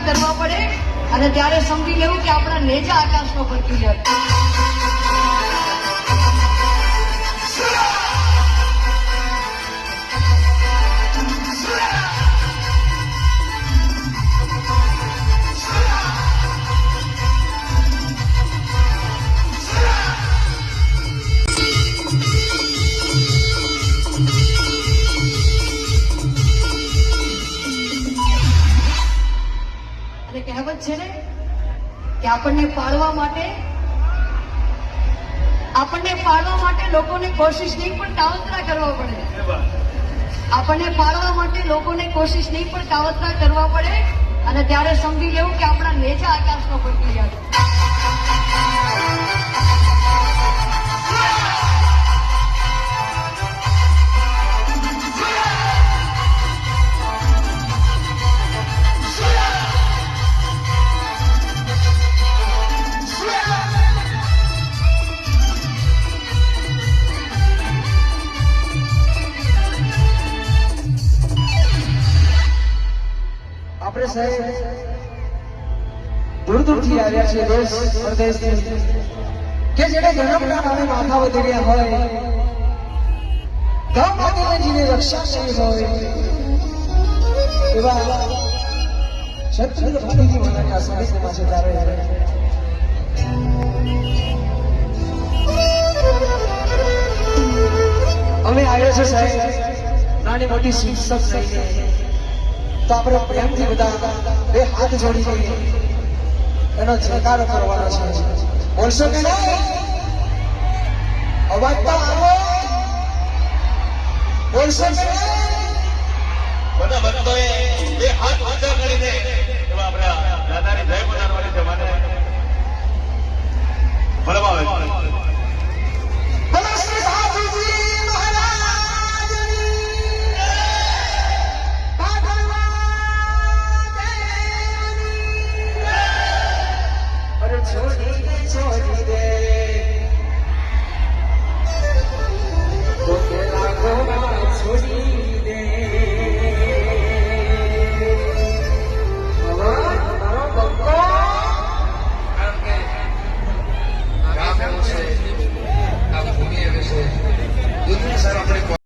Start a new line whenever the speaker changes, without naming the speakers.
કરવા પડે અને ત્યારે સમજી લેવું કે આપણા નેજા આકાશમાં ફરકી રહ્યા. કહેવત છે ને કે આપણને પાડવા માટે લોકોને કોશિશ નહીં પણ કાવતરા કરવા પડે. આપણને પાડવા માટે લોકોને કોશિશ નહીં પણ કાવતરા કરવા પડે અને ત્યારે સમજી લેવું કે આપણા નેજા આકાશમાં ફરકી રહ્યા છે.
આપણે સાહેબ દૂર દૂરથી આવ્યા છે, દેશ પરદેશથી, કે જેને જન્મના નામે માથા વધી રહ્યા હોય, ગામ માતાને જીને રક્ષા કરી હોય એવા ક્ષત્રિય ભક્તિની માના સંગીતમાં છે. ત્યારે અમે આવ્યા છે સાહેબ નાની મોટી શિક્ષક લઈને, તો આપણે પ્રેમથી બધા બે હાથ જોડી દઈએ, એનો જયકારો કરવાનો છે. બોલશો કે નહીં? અવાજ તો આવો. બોલશો કે નહીં?
બધા ભક્તોએ બે હાથ ઊંચા કરીને